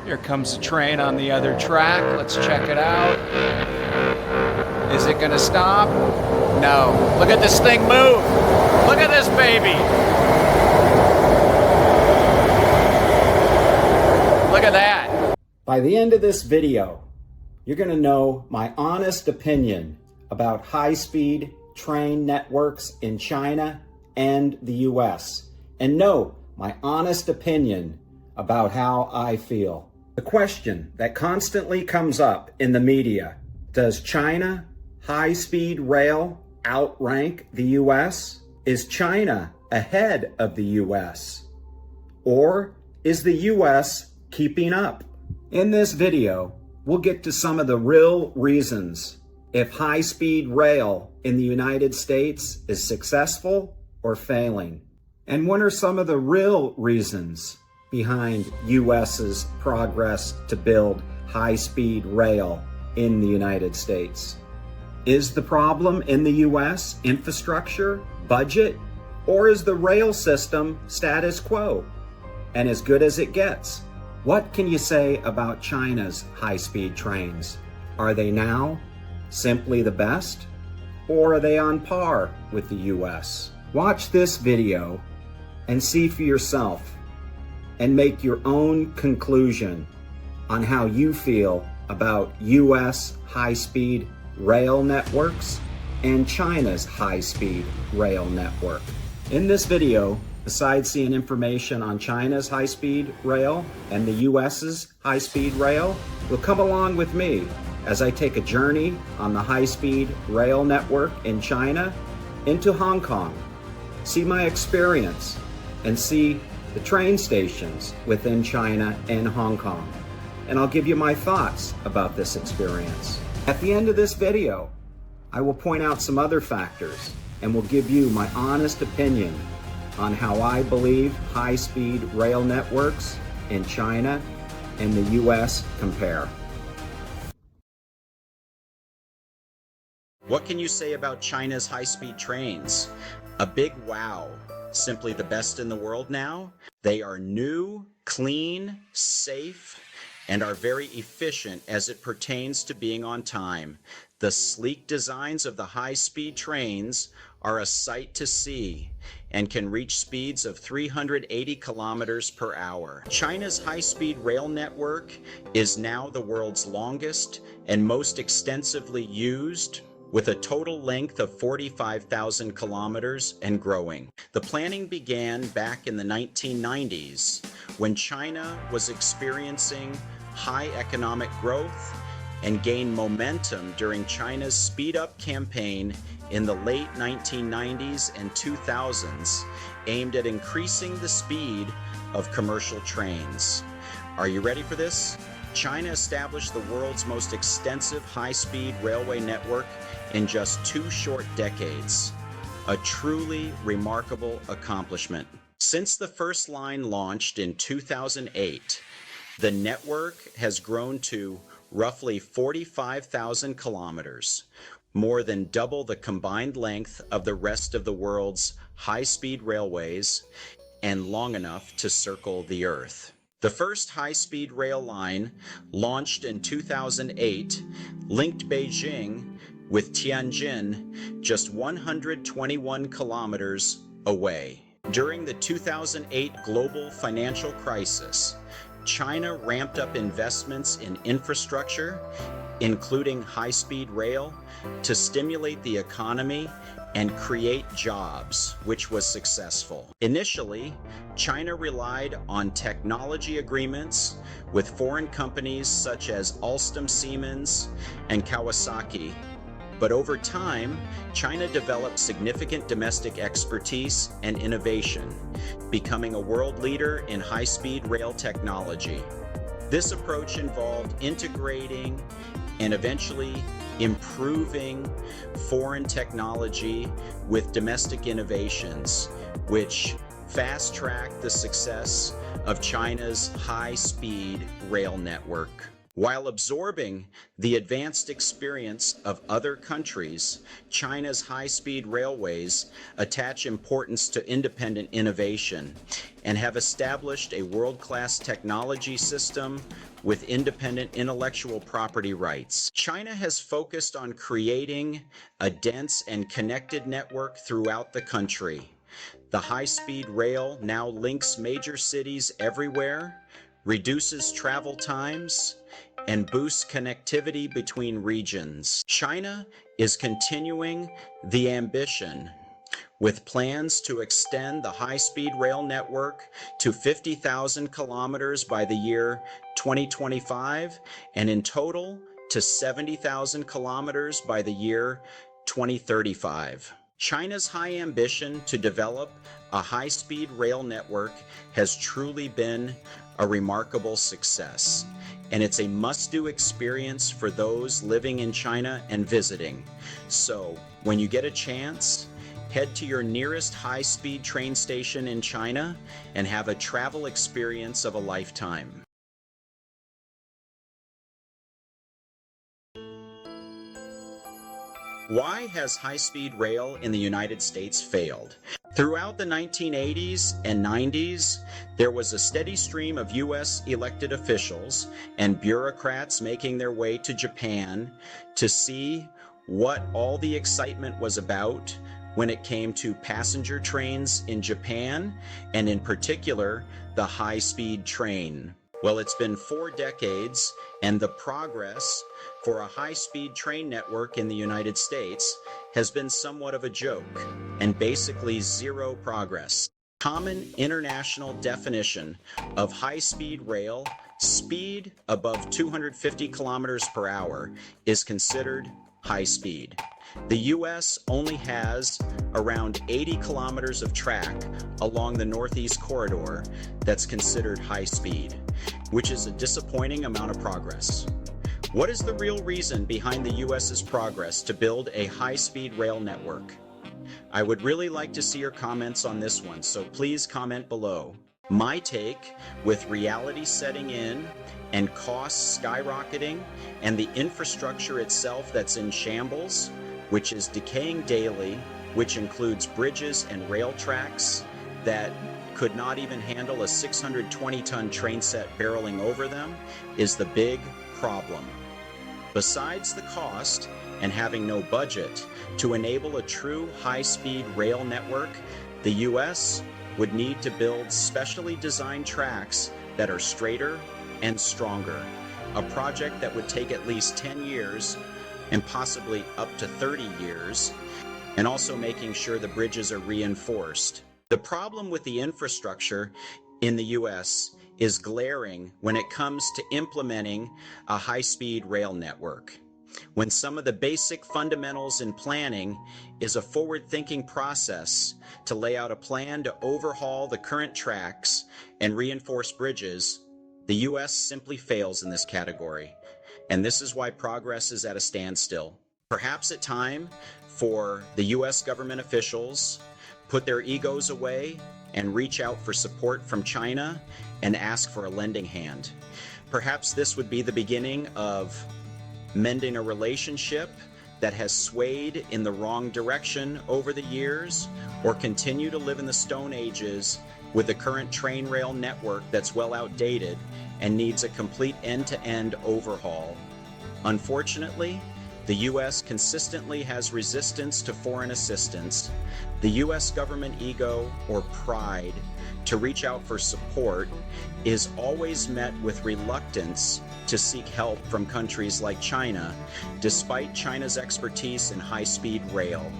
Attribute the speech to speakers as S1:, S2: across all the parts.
S1: Here comes a train on the other track. Let's check it out. Is it gonna stop? No. Look at this thing move. Look at this baby. Look at that.
S2: By the end of this video, you're gonna know my honest opinion about high-speed train networks in China and the US, and know my honest opinion about how I feel. The question that constantly comes up in the media, does China high-speed rail outrank the US? Is China ahead of the US? Or is the US keeping up? In this video, we'll get to some of the real reasons if high-speed rail in the United States is successful or failing. And what are some of the real reasons behind US's progress to build high-speed rail in the United States? Is the problem in the US infrastructure, budget, or is the rail system status quo and as good as it gets? What can you say about China's high-speed trains? Are they now simply the best, or are they on par with the US? Watch this video and see for yourself and make your own conclusion on how you feel about US high-speed rail networks and China's high-speed rail network. In this video, besides seeing information on China's high-speed rail and the US's high-speed rail, will come along with me as I take a journey on the high-speed rail network in China into Hong Kong, see my experience, and see the train stations within China and Hong Kong. And I'll give you my thoughts about this experience. At the end of this video, I will point out some other factors and will give you my honest opinion on how I believe high-speed rail networks in China and the US compare. What can you say about China's high-speed trains? A big wow. Simply the best in the world now. They are new, clean, safe, and are very efficient as it pertains to being on time. The sleek designs of the high-speed trains are a sight to see and can reach speeds of 380 kilometers per hour. China's high-speed rail network is now the world's longest and most extensively used, with a total length of 45,000 kilometers and growing. The planning began back in the 1990s when China was experiencing high economic growth and gained momentum during China's Speed Up campaign in the late 1990s and 2000s, aimed at increasing the speed of commercial trains. Are you ready for this? China established the world's most extensive high-speed railway network in just 2 short decades. A truly remarkable accomplishment. Since the first line launched in 2008, the network has grown to roughly 45,000 kilometers, more than double the combined length of the rest of the world's high-speed railways, and long enough to circle the Earth. The first high-speed rail line, launched in 2008, linked Beijing with Tianjin, just 121 kilometers away. During the 2008 global financial crisis, China ramped up investments in infrastructure, including high-speed rail, to stimulate the economy and create jobs, which was successful. Initially, China relied on technology agreements with foreign companies such as Alstom Siemens and Kawasaki. But over time, China developed significant domestic expertise and innovation, becoming a world leader in high-speed rail technology. This approach involved integrating and eventually improving foreign technology with domestic innovations, which fast-tracked the success of China's high-speed rail network. While absorbing the advanced experience of other countries, China's high-speed railways attach importance to independent innovation and have established a world-class technology system with independent intellectual property rights. China has focused on creating a dense and connected network throughout the country. The high-speed rail now links major cities everywhere, reduces travel times, and boosts connectivity between regions. China is continuing the ambition with plans to extend the high-speed rail network to 50,000 kilometers by the year 2025, and in total to 70,000 kilometers by the year 2035. China's high ambition to develop a high-speed rail network has truly been a remarkable success, and it's a must-do experience for those living in China and visiting. So, when you get a chance, head to your nearest high-speed train station in China and have a travel experience of a lifetime. Why has high-speed rail in the United States failed? Throughout the 1980s and 90s, there was a steady stream of U.S. elected officials and bureaucrats making their way to Japan to see what all the excitement was about when it came to passenger trains in Japan, and in particular, the high-speed train. Well, it's been 4 decades, and the progress for a high-speed train network in the United States has been somewhat of a joke, and basically zero progress. Common international definition of high-speed rail, speed above 250 kilometers per hour, is considered high speed. The U.S. only has around 80 kilometers of track along the Northeast Corridor that's considered high speed, which is a disappointing amount of progress. What is the real reason behind the U.S.'s progress to build a high-speed rail network? I would really like to see your comments on this one, so please comment below. My take, with reality setting in and costs skyrocketing and the infrastructure itself that's in shambles, which is decaying daily, which includes bridges and rail tracks that could not even handle a 620-ton train set barreling over them, is the big problem. Besides the cost and having no budget to enable a true high-speed rail network, the U.S. would need to build specially designed tracks that are straighter and stronger, a project that would take at least 10 years and possibly up to 30 years, and also making sure the bridges are reinforced. The problem with the infrastructure in the U.S. is glaring when it comes to implementing a high-speed rail network, when some of the basic fundamentals in planning is a forward-thinking process to lay out a plan to overhaul the current tracks and reinforce bridges. The U.S. simply fails in this category, and this is why progress is at a standstill. Perhaps it's time for the U.S. government officials put their egos away and reach out for support from China and ask for a lending hand. Perhaps this would be the beginning of mending a relationship that has swayed in the wrong direction over the years, or continue to live in the Stone Ages with the current train rail network that's well outdated and needs a complete end-to-end overhaul. Unfortunately, the U.S. consistently has resistance to foreign assistance. The U.S. government ego or pride to reach out for support is always met with reluctance to seek help from countries like China, despite China's expertise in high-speed rail.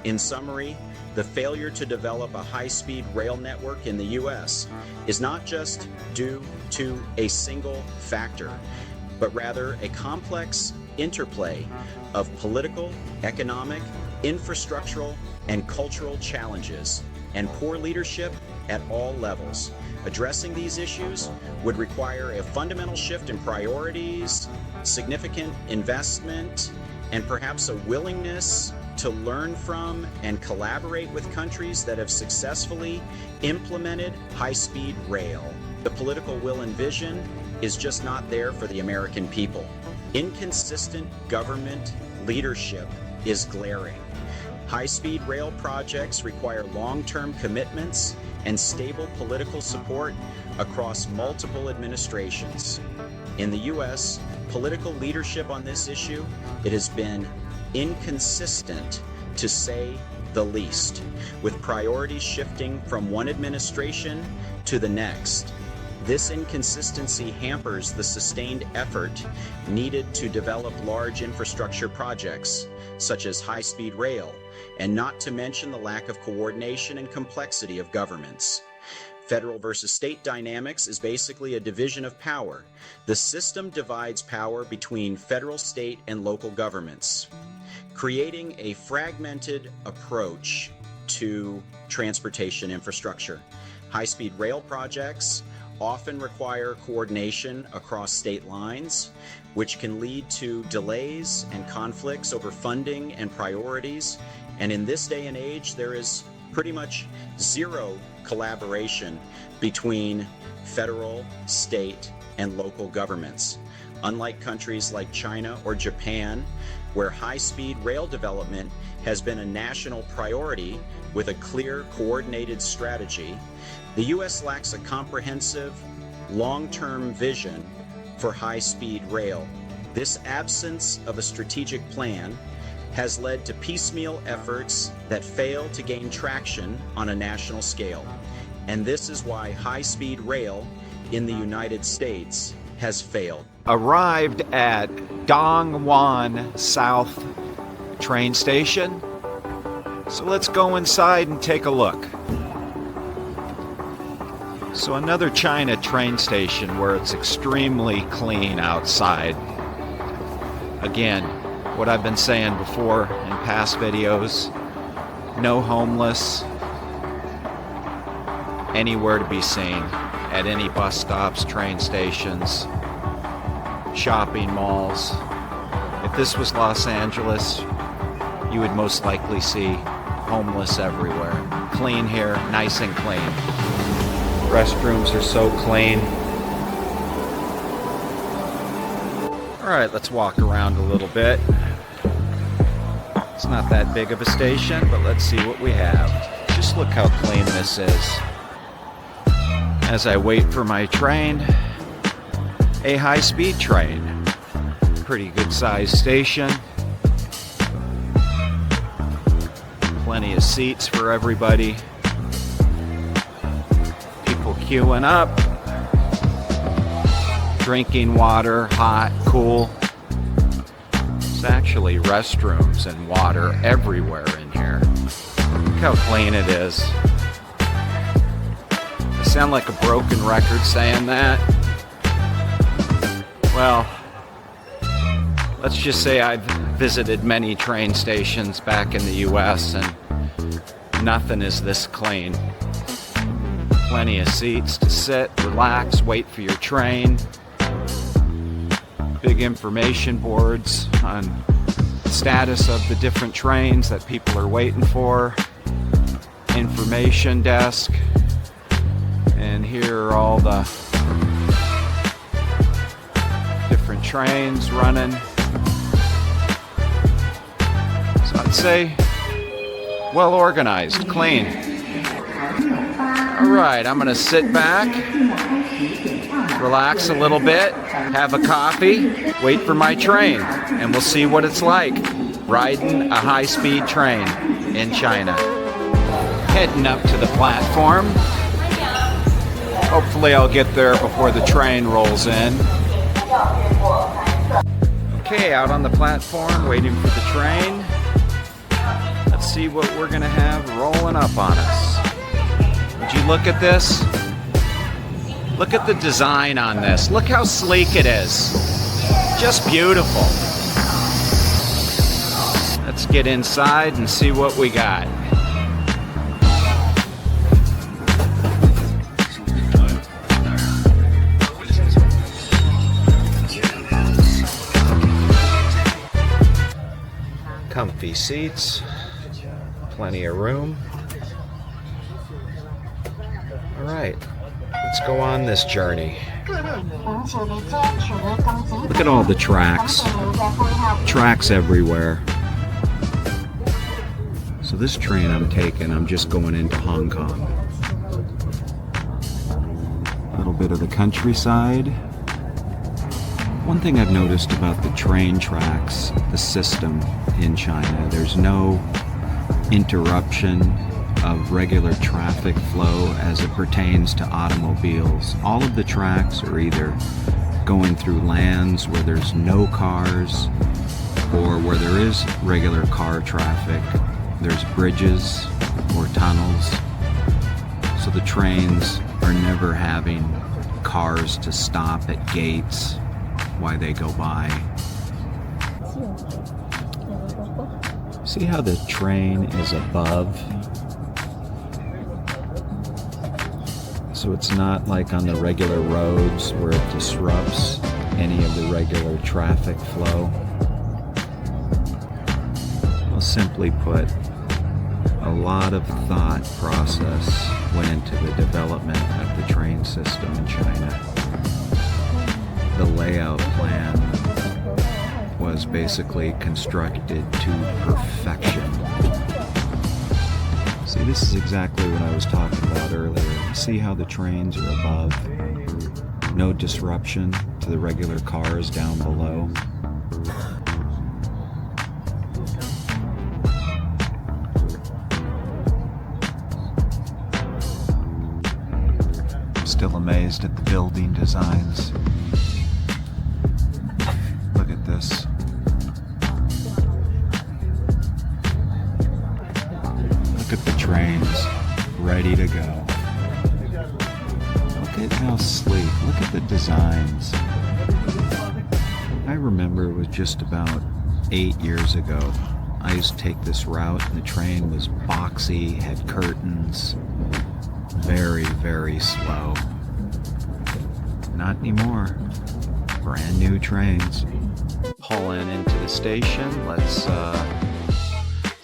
S2: In summary, the failure to develop a high-speed rail network in the U.S. is not just due to a single factor, but rather a complex interplay of political, economic, infrastructural, and cultural challenges, and poor leadership at all levels. Addressing these issues would require a fundamental shift in priorities, significant investment, and perhaps a willingness to learn from and collaborate with countries that have successfully implemented high-speed rail. The political will and vision is just not there for the American people. Inconsistent government leadership is glaring. High-speed rail projects require long-term commitments and stable political support across multiple administrations. In the U.S., political leadership on this issue, it has been inconsistent, to say the least, with priorities shifting from one administration to the next. This inconsistency hampers the sustained effort needed to develop large infrastructure projects, such as high-speed rail, and not to mention the lack of coordination and complexity of governments. Federal versus state dynamics is basically a division of power. The system divides power between federal, state, and local governments, creating a fragmented approach to transportation infrastructure. High-speed rail projects often require coordination across state lines, which can lead to delays and conflicts over funding and priorities. And in this day and age, there is pretty much zero collaboration between federal, state, and local governments. Unlike countries like China or Japan, where high-speed rail development has been a national priority with a clear, coordinated strategy, the U.S. lacks a comprehensive, long-term vision for high-speed rail. This absence of a strategic plan has led to piecemeal efforts that fail to gain traction on a national scale. And this is why high-speed rail in the United States has failed.
S1: Arrived at Dongwon South train station. So let's go inside and take a look. So another China train station where it's extremely clean outside. Again, what I've been saying before in past videos, no homeless anywhere to be seen at any bus stops, train stations, shopping malls. If this was Los Angeles, you would most likely see homeless everywhere. Clean here, nice and clean. Restrooms are so clean. Alright, let's walk around a little bit. It's not that big of a station, but let's see what we have. Just look how clean this is. As I wait for my train, a high-speed train. Pretty good sized station. Plenty of seats for everybody. People queuing up. Drinking water, hot, cool. There's actually restrooms and water everywhere in here. Look how clean it is. I sound like a broken record saying that. Well, let's just say I've visited many train stations back in the US and nothing is this clean. Plenty of seats to sit, relax, wait for your train. Big information boards on the status of the different trains that people are waiting for. Information desk. And here are all the different trains running. So I'd say well organized, clean. Alright, I'm gonna sit back, relax a little bit, have a coffee, wait for my train, and we'll see what it's like riding a high-speed train in China. Heading up to the platform. Hopefully I'll get there before the train rolls in. Okay, out on the platform, waiting for the train. Let's see what we're gonna have rolling up on us. Would you look at this? Look at the design on this. Look how sleek it is. Just beautiful. Let's get inside and see what we got. Comfy seats, plenty of room. All right, let's go on this journey. Look at all the tracks. Tracks everywhere. So this train I'm taking, I'm just going into Hong Kong. A little bit of the countryside. One thing I've noticed about the train tracks, the system in China, there's no interruption of regular traffic flow as it pertains to automobiles. All of the tracks are either going through lands where there's no cars or where there is regular car traffic. There's bridges or tunnels, so the trains are never having cars to stop at gates while they go by. See how the train is above? So it's not like on the regular roads where it disrupts any of the regular traffic flow. Well, simply put, a lot of thought process went into the development of the train system in China. The layout plan was basically constructed to perfection. See, this is exactly what I was talking about earlier. See how the trains are above? No disruption to the regular cars down below. I'm still amazed at the building designs. Look at this. Look at the trains, ready to go. Look at how sleek, look at the designs. I remember it was just about 8 years ago. I used to take this route and the train was boxy, had curtains, very, very slow. Not anymore. Brand new trains. Pull into the station. Let's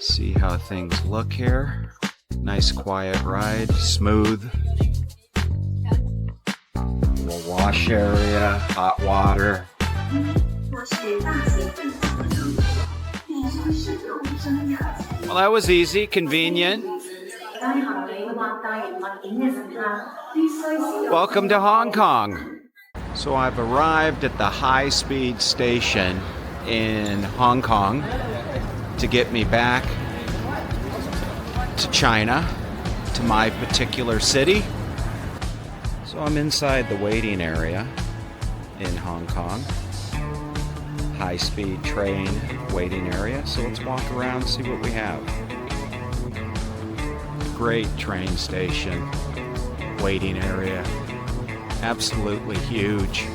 S1: see how things look here. Nice quiet ride, smooth. Little wash area, hot water. Well, that was easy, convenient. Welcome to Hong Kong. So I've arrived at the HighSpeed station in Hong Kong to get me back to China, to my particular city. So I'm inside the waiting area in Hong Kong. High-speed train waiting area. So let's walk around and see what we have. Great train station, waiting area. Absolutely huge.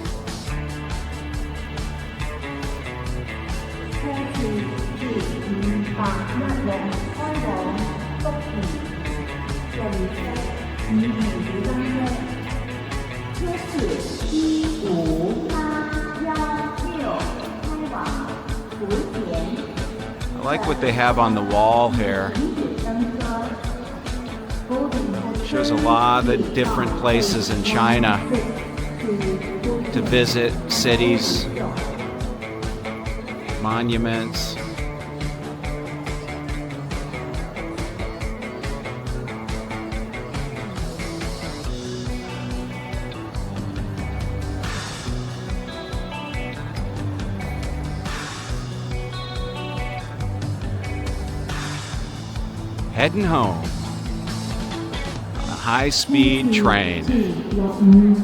S1: I like what they have on the wall here. Shows a lot of different places in China to visit, cities, monuments. Heading home. High-speed train.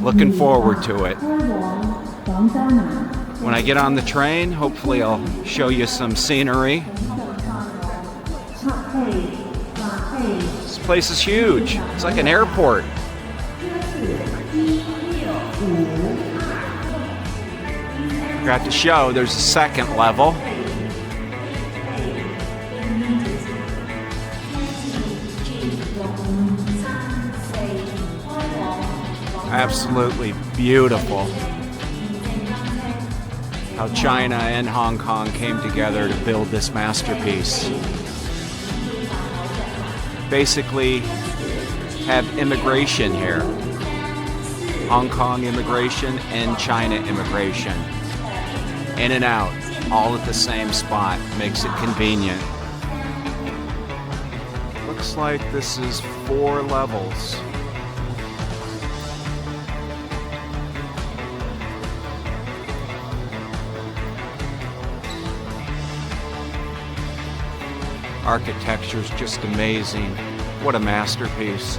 S1: Looking forward to it. When I get on the train, hopefully I'll show you some scenery. This place is huge. It's like an airport. Forgot to show, there's a second level. Absolutely beautiful. How China and Hong Kong came together to build this masterpiece. Basically have immigration here. Hong Kong immigration and China immigration. In and out, all at the same spot, makes it convenient. Looks like this is 4 levels. Architecture's just amazing. What a masterpiece.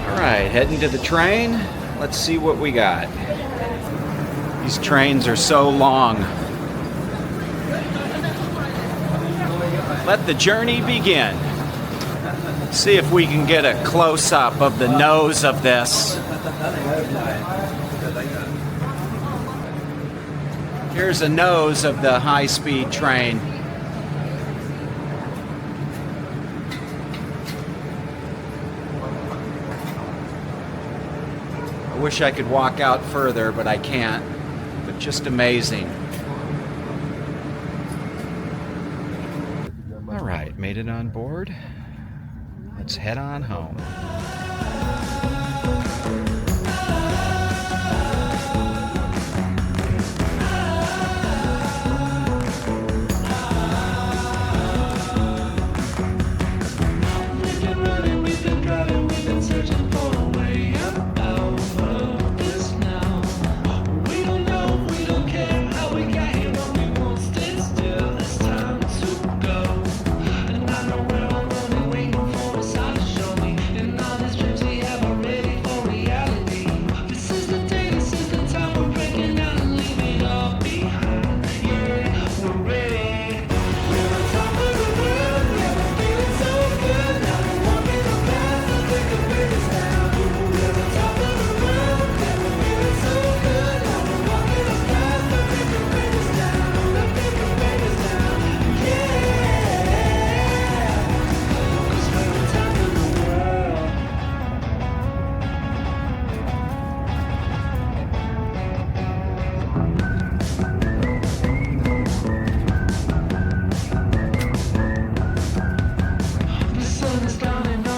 S1: All right, heading to the train. Let's see what we got. These trains are so long. Let the journey begin. See if we can get a close-up of the nose of this. Here's a nose of the high-speed train. I wish I could walk out further, but I can't. But just amazing. All right, made it on board. Let's head on home.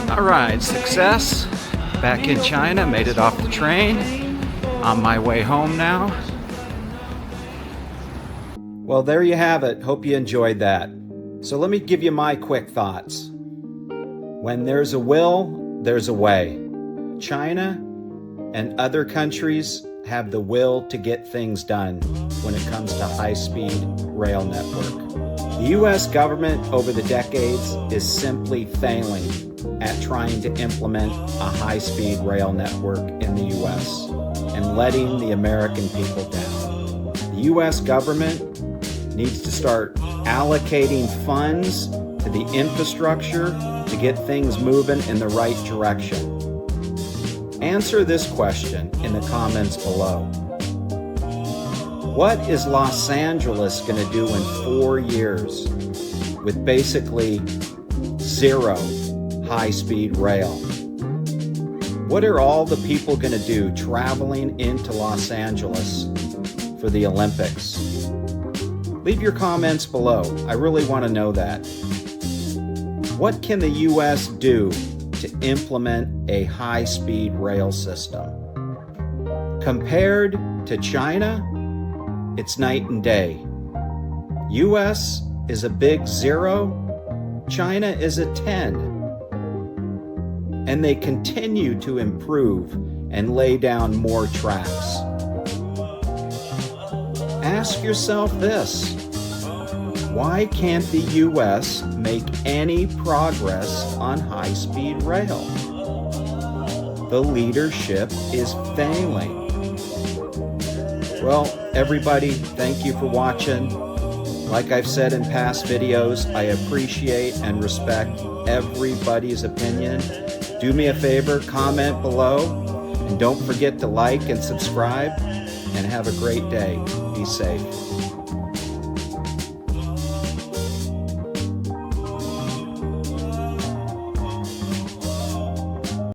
S1: All right, success. Back in China, made it off the train. On my way home now. Well, there you have it. Hope you enjoyed that. So let me give you my quick thoughts. When there's a will, there's a way. China and other countries have the will to get things done when it comes to high-speed rail network. The U.S. government over the decades is simply failing at trying to implement a high-speed rail network in the U.S. and letting the American people down. The U.S. government needs to start allocating funds to the infrastructure to get things moving in the right direction. Answer this question in the comments below. What is Los Angeles going to do in 4 years with basically zero high-speed rail? What are all the people going to do traveling into Los Angeles for the Olympics? Leave your comments below. I really want to know that. What can the U.S. do to implement a high-speed rail system? Compared to China, it's night and day. U.S. is a big 0, China is a 10. And they continue to improve and lay down more tracks. Ask yourself this: why can't the U.S. make any progress on high-speed rail? The leadership is failing. Well, everybody, thank you for watching. Like I've said in past videos, I appreciate and respect everybody's opinion. Do me a favor, comment below, and don't forget to like and subscribe, and have a great day. Be safe.